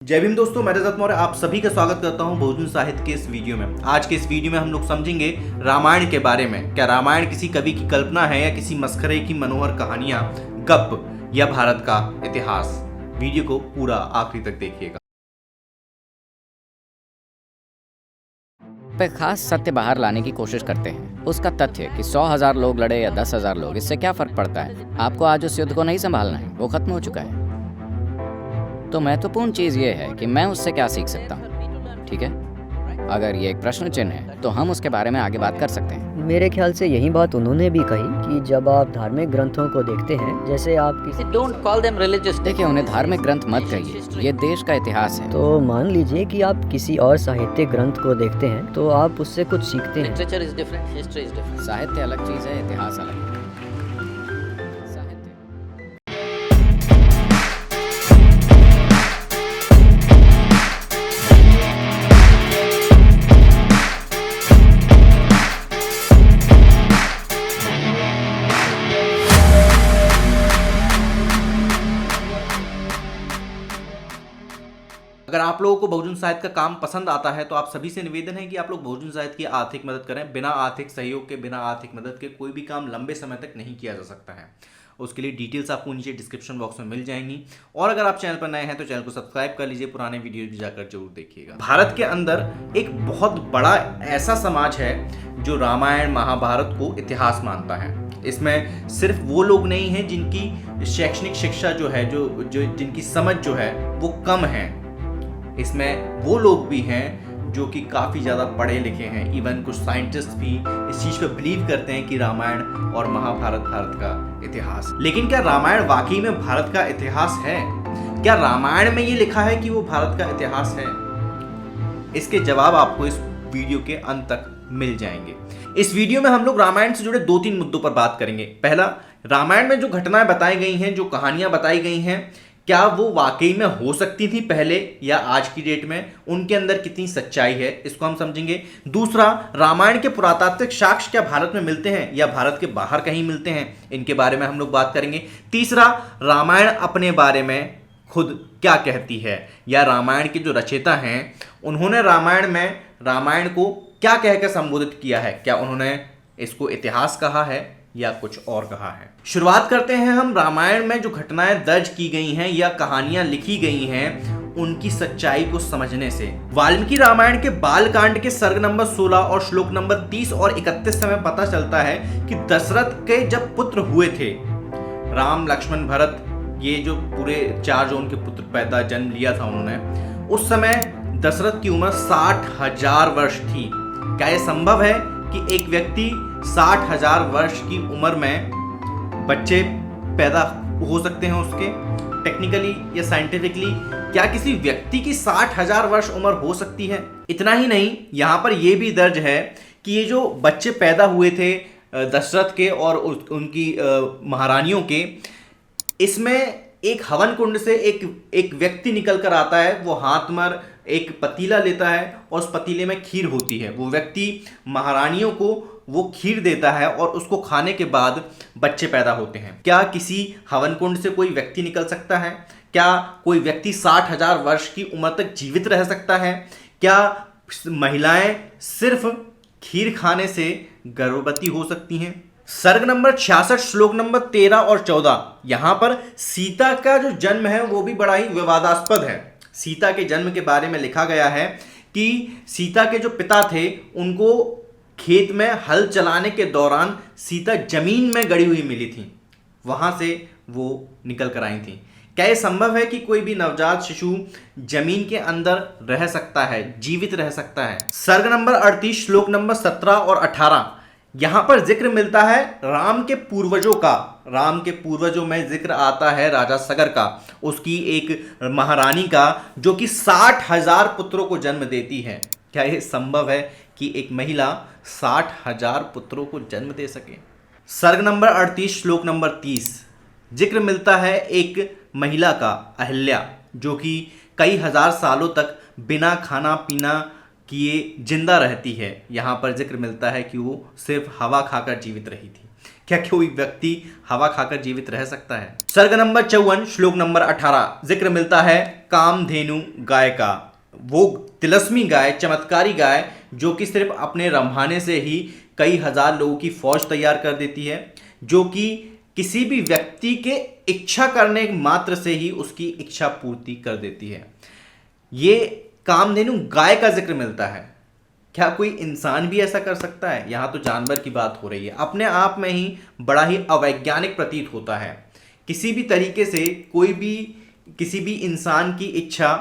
जय भीम दोस्तों, मैं रजत मौर्य आप सभी का स्वागत करता हूं बहुजन साहित्य के इस वीडियो में। आज के इस वीडियो में हम लोग समझेंगे रामायण के बारे में। क्या रामायण किसी कवि की कल्पना है या किसी मस्खरे की मनोहर कहानियां, गप या भारत का इतिहास? वीडियो को पूरा आखिरी तक देखिएगा। पे खास सत्य बाहर लाने की कोशिश करते हैं। उसका तथ्य कि 100,000 लोग लड़े या 10,000 लोग, इससे क्या फर्क पड़ता है? आपको आज उस युद्ध को नहीं संभालना है, वो खत्म हो चुका है। तो महत्वपूर्ण चीज ये है कि मैं उससे क्या सीख सकता हूँ। ठीक है, अगर ये एक प्रश्न चिन्ह है तो हम उसके बारे में आगे बात कर सकते हैं। मेरे ख्याल से यही बात उन्होंने भी कही कि जब आप धार्मिक ग्रंथों को देखते हैं, जैसे आप किसी Don't call them religious. देखिए, उन्हें धार्मिक ग्रंथ मत कहिए, ये देश का इतिहास है। तो मान लीजिए कि आप किसी और साहित्यिक ग्रंथ को देखते हैं तो आप उससे कुछ सीखते हैं। Literature is different, history is different. साहित्य अलग चीज है, इतिहास अलग है। साहित्य अगर आप लोगों को बहुजन साहित्य का काम पसंद आता है तो आप सभी से निवेदन है कि आप लोग बहुजन साहित्य की आर्थिक मदद करें। बिना आर्थिक सहयोग के, बिना आर्थिक मदद के कोई भी काम लंबे समय तक नहीं किया जा सकता है। उसके लिए डिटेल्स आपको नीचे डिस्क्रिप्शन बॉक्स में मिल जाएंगी। और अगर आप चैनल पर नए हैं तो चैनल को सब्सक्राइब कर लीजिए, पुराने वीडियो भी जाकर जरूर देखिएगा। भारत के अंदर एक बहुत बड़ा ऐसा समाज है जो रामायण महाभारत को इतिहास मानता है। इसमें सिर्फ वो लोग नहीं हैं जिनकी शैक्षणिक शिक्षा जो है, जो जिनकी समझ जो है वो कम है। इसमें वो लोग भी हैं जो कि काफ़ी ज़्यादा पढ़े लिखे हैं। इवन कुछ साइंटिस्ट भी इस चीज़ पर बिलीव करते हैं कि रामायण और महाभारत भारत का इतिहास। लेकिन क्या रामायण वाकई में भारत का इतिहास है? क्या रामायण में ये लिखा है कि वो भारत का इतिहास है? इसके जवाब आपको इस वीडियो के अंत तक मिल जाएंगे। इस वीडियो में हम लोग रामायण से जुड़े 2-3 मुद्दों पर बात करेंगे। पहला, रामायण में जो घटनाएं बताई गई हैं, जो कहानियां बताई गई हैं, क्या वो वाकई में हो सकती थी पहले या आज की डेट में? उनके अंदर कितनी सच्चाई है, इसको हम समझेंगे। दूसरा, रामायण के पुरातात्विक साक्ष्य क्या भारत में मिलते हैं या भारत के बाहर कहीं मिलते हैं? इनके बारे में हम लोग बात करेंगे। तीसरा, रामायण अपने बारे में खुद क्या कहती है, या रामायण के जो रचयिता हैं उन्होंने रामायण को क्या कहकर संबोधित किया है? क्या उन्होंने इसको इतिहास कहा है या कुछ और कहा है? शुरुआत करते हैं हम रामायण में जो घटनाएं दर्ज की गई हैं या कहानियां लिखी गई हैं उनकी सच्चाई को समझने से। वाल्मीकि रामायण के बालकांड के सर्ग नंबर 16 और श्लोक नंबर 30 और 31 से हमें पता चलता है कि दशरथ के जब पुत्र हुए थे, राम लक्ष्मण भरत, ये जो पूरे 4 जो उनके पुत्र पैदा जन्म लिया था उन्होंने, उस समय दशरथ की उम्र 60,000 वर्ष थी। क्या यह संभव है कि एक व्यक्ति 60,000 वर्ष की उम्र में बच्चे पैदा हो सकते हैं उसके? टेक्निकली या साइंटिफिकली क्या किसी व्यक्ति की 60,000 वर्ष उम्र हो सकती है? इतना ही नहीं, यहाँ पर यह भी दर्ज है कि ये जो बच्चे पैदा हुए थे दशरथ के और उनकी महारानियों के, इसमें एक हवन कुंड से एक व्यक्ति निकल कर आता है। वो हाथ में एक पतीला लेता है और उस पतीले में खीर होती है। वो व्यक्ति महारानियों को वो खीर देता है और उसको खाने के बाद बच्चे पैदा होते हैं। क्या किसी हवन कुंड से कोई व्यक्ति निकल सकता है? क्या कोई व्यक्ति 60,000 वर्ष की उम्र तक जीवित रह सकता है? क्या महिलाएं सिर्फ खीर खाने से गर्भवती हो सकती हैं? सर्ग नंबर 66 श्लोक नंबर 13 और 14, यहां पर सीता का जो जन्म है वो भी बड़ा ही विवादास्पद है। सीता के जन्म के बारे में लिखा गया है कि सीता के जो पिता थे उनको खेत में हल चलाने के दौरान सीता जमीन में गड़ी हुई मिली थी, वहां से वो निकल कर आई थी। क्या यह संभव है कि कोई भी नवजात शिशु जमीन के अंदर रह सकता है, जीवित रह सकता है? सर्ग नंबर 38 श्लोक नंबर 17 और 18, यहां पर जिक्र मिलता है राम के पूर्वजों का। राम के पूर्वजों में जिक्र आता है राजा सगर का, उसकी एक महारानी का, जो कि 60,000 पुत्रों को जन्म देती है। क्या यह संभव है कि एक महिला 60,000 पुत्रों को जन्म दे सके? सर्ग नंबर 38 श्लोक नंबर 30, जिक्र मिलता है एक महिला का, अहिल्या, जो कि कई हजार सालों तक बिना खाना पीना किए जिंदा रहती है। यहाँ पर जिक्र मिलता है कि वो सिर्फ हवा खाकर जीवित रही थी। क्या कोई व्यक्ति हवा खाकर जीवित रह सकता है? सर्ग नंबर 54 श्लोक नंबर 18 जिक्र मिलता है कामधेनु गाय का। वो तिलस्मी गाय, चमत्कारी गाय, जो कि सिर्फ अपने रंभाने से ही कई हजार लोगों की फौज तैयार कर देती है, जो कि किसी भी व्यक्ति के इच्छा करने मात्र से ही उसकी इच्छा पूर्ति कर देती है। ये कामधेनु गाय का जिक्र मिलता है। क्या कोई इंसान भी ऐसा कर सकता है? यहाँ तो जानवर की बात हो रही है। अपने आप में ही बड़ा ही अवैज्ञानिक प्रतीत होता है। किसी भी तरीके से कोई भी किसी भी इंसान की इच्छा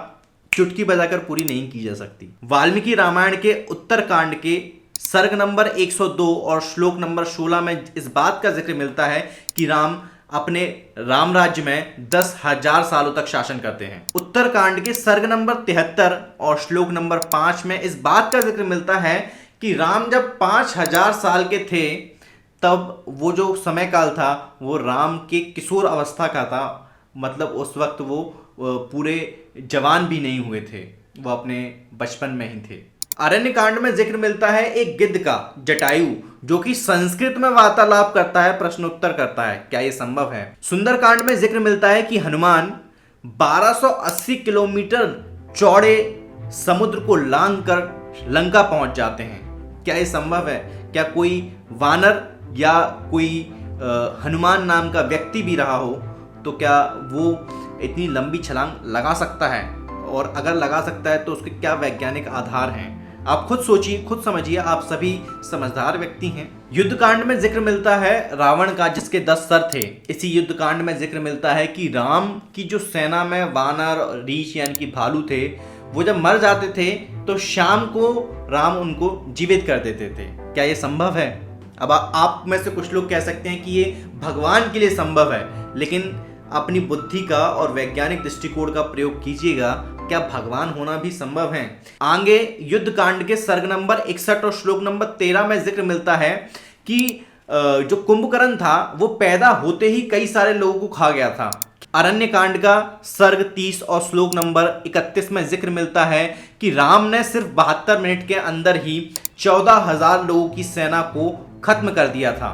चुटकी बजाकर पूरी नहीं की जा सकती। वाल्मीकि रामायण के उत्तरकांड के सर्ग नंबर 102 और श्लोक नंबर 16 में इस बात का जिक्र मिलता है कि राम अपने राम राज्य में 10,000 सालों तक शासन करते हैं। उत्तरकांड के सर्ग नंबर 73 और श्लोक नंबर 5 में इस बात का जिक्र मिलता है कि राम जब 5,000 साल के थे तब वो जो समय काल था वो राम के किशोर अवस्था का था। मतलब उस वक्त वो पूरे जवान भी नहीं हुए थे, वो अपने बचपन में ही थे। अरण्य कांड में जिक्र मिलता है एक गिद्ध का, जटायु, जो कि संस्कृत में वार्तालाप करता है, प्रश्नोत्तर करता है। क्या ये संभव है? सुंदरकांड में जिक्र मिलता है कि हनुमान 1280 किलोमीटर चौड़े समुद्र को लांघकर लंका पहुंच जाते हैं। क्या ये संभव है? क्या कोई वानर या कोई हनुमान नाम का व्यक्ति भी रहा हो तो क्या वो इतनी लंबी छलांग लगा सकता है? और अगर लगा सकता है तो उसके क्या वैज्ञानिक आधार हैं? आप खुद सोचिए, खुद समझिए, आप सभी समझदार व्यक्ति हैं। युद्ध कांड में जिक्र मिलता है रावण का, जिसके 10 सर थे। इसी युद्ध कांड में जिक्र मिलता है कि राम की जो सेना में वानर, रीछ यानी कि भालू थे, वो जब मर जाते थे तो शाम को राम उनको जीवित कर देते थे। क्या ये संभव है? अब आप में से कुछ लोग कह सकते हैं कि ये भगवान के लिए संभव है, लेकिन अपनी बुद्धि का और वैज्ञानिक दृष्टिकोण का प्रयोग कीजिएगा। क्या भगवान होना भी संभव है? आगे युद्ध कांड के सर्ग नंबर 61 और श्लोक नंबर 13 में जिक्र मिलता है कि जो कुंभकर्ण था वो पैदा होते ही कई सारे लोगों को खा गया था। अरण्य कांड का सर्ग 30 और श्लोक नंबर 31 में जिक्र मिलता है कि राम ने सिर्फ 72 मिनट के अंदर ही 14,000 लोगों की सेना को खत्म कर दिया था।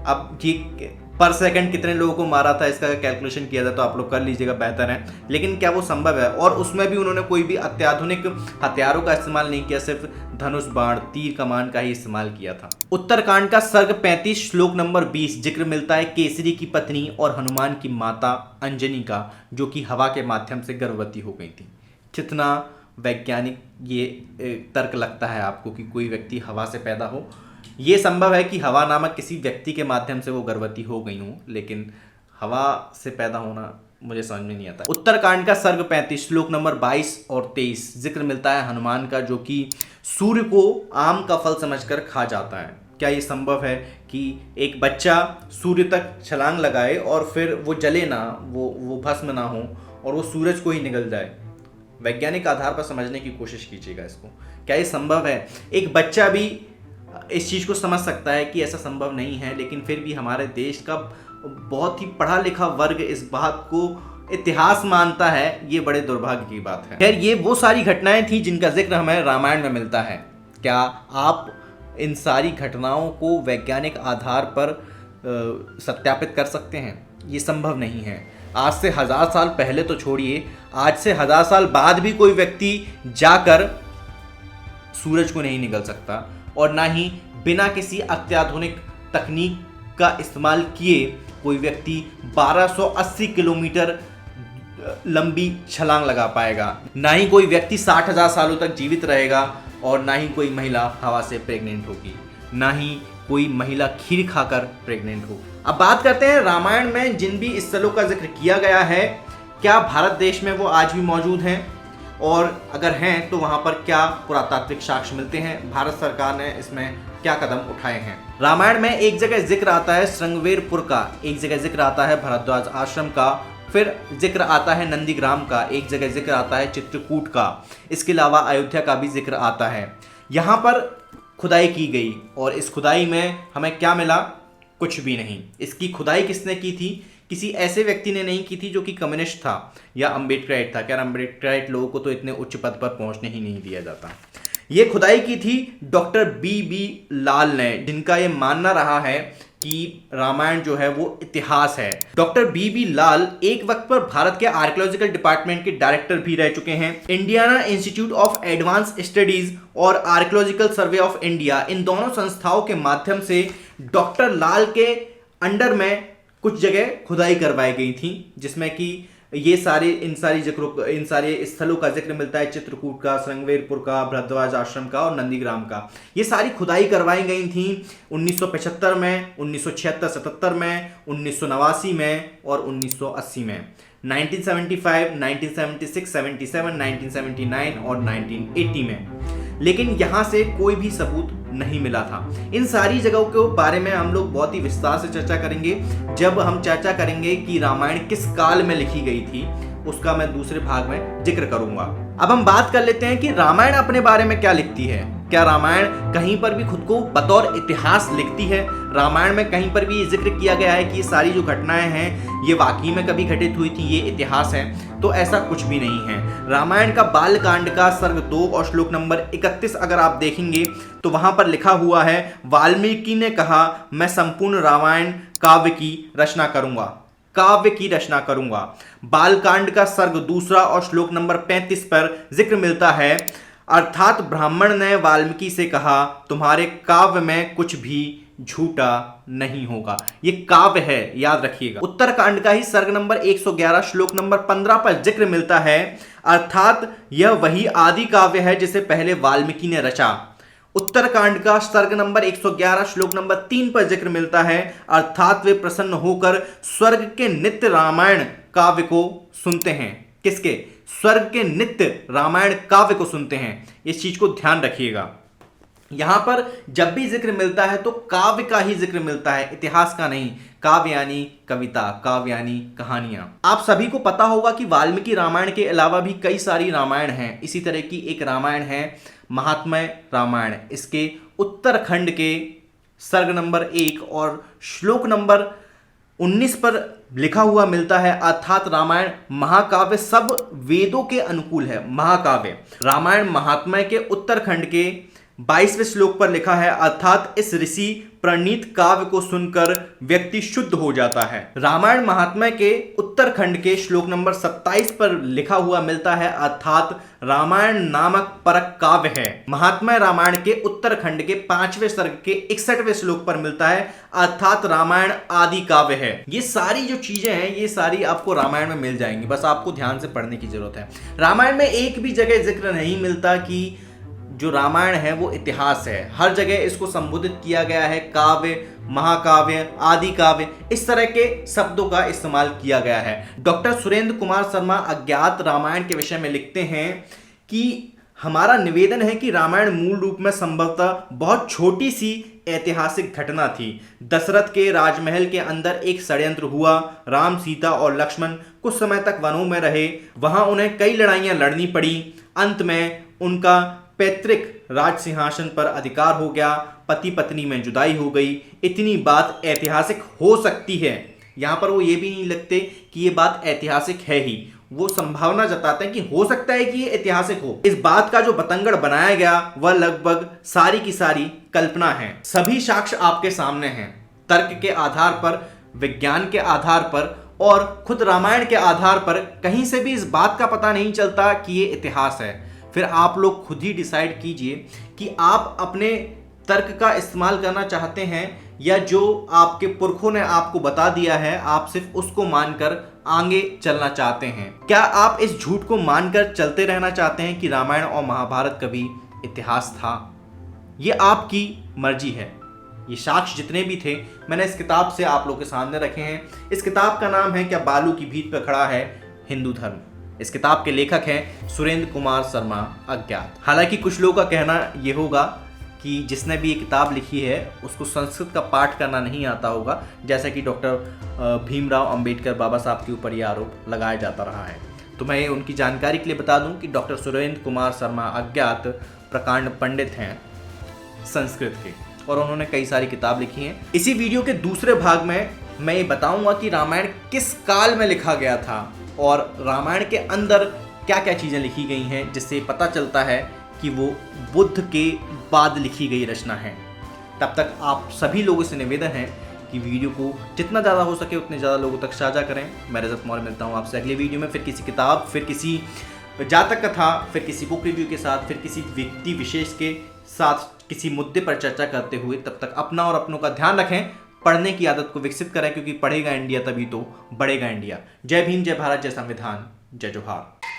अब ये पर सेकंड कितने लोगों को मारा था इसका कैलकुलेशन किया जाए तो आप लोग कर लीजिएगा, बेहतर है। लेकिन क्या वो संभव है? और उसमें भी उन्होंने कोई भी अत्याधुनिक हथियारों का इस्तेमाल नहीं किया, सिर्फ धनुष बाण, तीर कमान का ही इस्तेमाल किया था। उत्तरकांड का सर्ग 35 श्लोक नंबर 20 जिक्र मिलता है केसरी की पत्नी और हनुमान की माता अंजनी का, जो कि हवा के माध्यम से गर्भवती हो गई थी। कितना वैज्ञानिक ये तर्क लगता है आपको कि कोई व्यक्ति हवा से पैदा हो? ये संभव है कि हवा नामक किसी व्यक्ति के माध्यम से वो गर्भवती हो गई हूँ, लेकिन हवा से पैदा होना मुझे समझ में नहीं आता। उत्तरकांड का सर्ग 35 श्लोक नंबर 22 और 23 जिक्र मिलता है हनुमान का, जो कि सूर्य को आम का फल समझकर खा जाता है। क्या ये संभव है कि एक बच्चा सूर्य तक छलांग लगाए और फिर वो जले ना, वो भस्म ना हो और वो सूरज को ही निगल जाए? वैज्ञानिक आधार पर समझने की कोशिश कीजिएगा इसको। क्या ये संभव है? एक बच्चा भी इस चीज़ को समझ सकता है कि ऐसा संभव नहीं है, लेकिन फिर भी हमारे देश का बहुत ही पढ़ा लिखा वर्ग इस बात को इतिहास मानता है। ये बड़े दुर्भाग्य की बात है। खैर, ये वो सारी घटनाएं थी जिनका जिक्र हमें रामायण में मिलता है। क्या आप इन सारी घटनाओं को वैज्ञानिक आधार पर सत्यापित कर सकते हैं? ये संभव नहीं है। आज से 1000 साल पहले तो छोड़िए, आज से 1000 साल बाद भी कोई व्यक्ति जाकर सूरज को नहीं निगल सकता, और ना ही बिना किसी अत्याधुनिक तकनीक का इस्तेमाल किए कोई व्यक्ति 1280 किलोमीटर लंबी छलांग लगा पाएगा। ना ही कोई व्यक्ति 60,000 सालों तक जीवित रहेगा, और ना ही कोई महिला हवा से प्रेग्नेंट होगी, ना ही कोई महिला खीर खाकर प्रेग्नेंट हो। अब बात करते हैं रामायण में जिन भी स्थलों का जिक्र किया गया है, क्या भारत देश में वो आज भी मौजूद हैं? और अगर हैं तो वहां पर क्या पुरातात्विक साक्ष्य मिलते हैं? भारत सरकार ने इसमें क्या कदम उठाए हैं? रामायण में एक जगह जिक्र आता है श्रृंगवेरपुर का, एक जगह जिक्र आता है भरद्वाज आश्रम का, फिर जिक्र आता है नंदीग्राम का, एक जगह जिक्र आता है चित्रकूट का, इसके अलावा अयोध्या का भी जिक्र आता है। यहाँ पर खुदाई की गई और इस खुदाई में हमें क्या मिला? कुछ भी नहीं। इसकी खुदाई किसने की थी? किसी ऐसे व्यक्ति ने नहीं की थी जो कि कम्युनिस्ट था या अम्बेडकराइट था। क्या अम्बेडकराइट लोगों को तो इतने उच्च पद पर पहुंचने ही नहीं दिया जाता। ये खुदाई की थी डॉक्टर बी लाल ने, जिनका ये मानना रहा है कि रामायण जो है वो इतिहास है। डॉक्टर बी लाल एक वक्त पर भारत के आर्कियोलॉजिकल डिपार्टमेंट के डायरेक्टर भी रह चुके हैं। Indiana institute of advance studies और आर्कियोलॉजिकल सर्वे ऑफ इंडिया, इन दोनों संस्थाओं के माध्यम से डॉक्टर लाल के अंडर में कुछ जगह खुदाई करवाई गई थी, जिसमें कि इन सारे स्थलों का जिक्र मिलता है। चित्रकूट का, श्रृंगवेरपुर का, भरद्वाज आश्रम का और नंदीग्राम का। ये सारी खुदाई करवाई गई थी 1975 में, 1976-77 में, 1989 में और 1980 में, 1975, 1976, 77, 1979 और 1980 में। लेकिन यहां से कोई भी सबूत नहीं मिला था। इन सारी जगहों के बारे में हम लोग बहुत ही विस्तार से चर्चा करेंगे जब हम चर्चा करेंगे कि रामायण किस काल में लिखी गई थी, उसका मैं दूसरे भाग में जिक्र करूंगा। अब हम बात कर लेते हैं कि रामायण अपने बारे में क्या लिखती है। क्या रामायण कहीं पर भी खुद को बतौर इतिहास लिखती है? रामायण में कहीं पर भी ये जिक्र किया गया है कि ये सारी जो घटनाएं हैं ये वाकई में कभी घटित हुई थी, ये इतिहास है? तो ऐसा कुछ भी नहीं है। रामायण का बालकांड का सर्ग 2 और श्लोक नंबर 31 अगर आप देखेंगे तो वहां पर लिखा हुआ है, वाल्मीकि ने कहा मैं संपूर्ण रामायण काव्य की रचना करूंगा। बालकांड का सर्ग 2 और श्लोक नंबर 35 पर जिक्र मिलता है, अर्थात ब्राह्मण ने वाल्मीकि से कहा तुम्हारे काव्य में कुछ भी झूठा नहीं होगा। ये काव्य है, याद रखिएगा। उत्तरकांड का ही सर्ग नंबर 111 श्लोक नंबर 15 पर जिक्र मिलता है, अर्थात यह वही आदि काव्य है जिसे पहले वाल्मीकि ने रचा। उत्तरकांड का सर्ग नंबर 111 श्लोक नंबर 3 पर जिक्र मिलता है, अर्थात वे प्रसन्न होकर स्वर्ग के नित्य रामायण काव्य को सुनते हैं। किसके? स्वर्ग के नित्य रामायण काव्य को सुनते हैं। इस चीज को ध्यान रखिएगा। यहां पर जब भी जिक्र मिलता है तो काव्य का ही जिक्र मिलता है, इतिहास का नहीं। काव्य यानी कविता, काव्य यानी कहानियां। आप सभी को पता होगा कि वाल्मीकि रामायण के अलावा भी कई सारी रामायण हैं। इसी तरह की एक रामायण है महात्म्य रामायण। इसके उत्तरखंड के सर्ग नंबर 1 और श्लोक नंबर 19 पर लिखा हुआ मिलता है, अर्थात रामायण महाकाव्य सब वेदों के अनुकूल है। महाकाव्य रामायण महात्म्य के उत्तरखंड के 22वें श्लोक पर लिखा है, अर्थात इस ऋषि प्रणीत काव्य को सुनकर व्यक्ति शुद्ध हो जाता है। रामायण महात्म्य के उत्तरखंड के श्लोक नंबर 27 पर लिखा हुआ मिलता है, अर्थात रामायण नामक परक काव्य है। महात्म्य रामायण के उत्तरखंड के 5वें सर्ग के 61वें श्लोक पर मिलता है, अर्थात रामायण आदि काव्य है। ये सारी जो चीजें हैं ये सारी आपको रामायण में मिल जाएंगी, बस आपको ध्यान से पढ़ने की जरूरत है। रामायण में एक भी जगह जिक्र नहीं मिलता कि जो रामायण है वो इतिहास है। हर जगह इसको संबोधित किया गया है काव्य, महाकाव्य, आदि काव्य, इस तरह के शब्दों का इस्तेमाल किया गया है। डॉक्टर सुरेंद्र कुमार शर्मा अज्ञात रामायण के विषय में लिखते हैं कि हमारा निवेदन है कि रामायण मूल रूप में संभवतः बहुत छोटी सी ऐतिहासिक घटना थी। दशरथ के राजमहल के अंदर एक षड्यंत्र हुआ। राम, सीता और लक्ष्मण कुछ समय तक वनों में रहे। वहां उन्हें कई लड़ाइयां लड़नी पड़ी। अंत में उनका पैतृक राज सिंहासन पर अधिकार हो गया। पति पत्नी में जुदाई हो गई। इतनी बात ऐतिहासिक हो सकती है। यहां पर वो ये भी नहीं लगते कि ये बात ऐतिहासिक है ही, वो संभावना जताते हैं कि हो सकता है कि ये ऐतिहासिक हो। इस बात का जो बतंगड़ बनाया गया वह लगभग सारी की सारी कल्पना है। सभी साक्ष्य आपके सामने हैं, तर्क के आधार पर, विज्ञान के आधार पर और खुद रामायण के आधार पर। कहीं से भी इस बात का पता नहीं चलता कि ये इतिहास है। फिर आप लोग खुद ही डिसाइड कीजिए कि आप अपने तर्क का इस्तेमाल करना चाहते हैं या जो आपके पुरखों ने आपको बता दिया है आप सिर्फ उसको मानकर आगे चलना चाहते हैं। क्या आप इस झूठ को मानकर चलते रहना चाहते हैं कि रामायण और महाभारत कभी इतिहास था? ये आपकी मर्जी है। ये साक्ष्य जितने भी थे मैंने इस किताब से आप लोगों के सामने रखे हैं। इस किताब का नाम है क्या बालू की भीत पर खड़ा है हिंदू धर्म। इस किताब के लेखक हैं सुरेंद्र कुमार शर्मा अज्ञात। हालांकि कुछ लोगों का कहना यह होगा कि जिसने भी ये किताब लिखी है उसको संस्कृत का पाठ करना नहीं आता होगा, जैसा कि डॉक्टर भीमराव अंबेडकर बाबा साहब के ऊपर यह आरोप लगाया जाता रहा है। तो मैं उनकी जानकारी के लिए बता दूं कि डॉक्टर सुरेंद्र कुमार शर्मा अज्ञात प्रकांड पंडित हैं संस्कृत के और उन्होंने कई सारी किताब लिखी हैं। इसी वीडियो के दूसरे भाग में मैं ये बताऊंगा कि रामायण किस काल में लिखा गया था और रामायण के अंदर क्या क्या चीज़ें लिखी गई हैं जिससे पता चलता है कि वो बुद्ध के बाद लिखी गई रचना है। तब तक आप सभी लोगों से निवेदन है कि वीडियो को जितना ज़्यादा हो सके उतने ज़्यादा लोगों तक साझा करें। मैं रजत मौर्य मिलता हूँ आपसे अगले वीडियो में, फिर किसी किताब, फिर किसी जातक कथा, फिर किसी बुक रिव्यू के साथ, फिर किसी व्यक्ति विशेष के साथ किसी मुद्दे पर चर्चा करते हुए। तब तक अपना और अपनों का ध्यान रखें, पढ़ने की आदत को विकसित करें, क्योंकि पढ़ेगा इंडिया तभी तो बढ़ेगा इंडिया। जय भीम, जय भारत, जय संविधान, जय जोहार।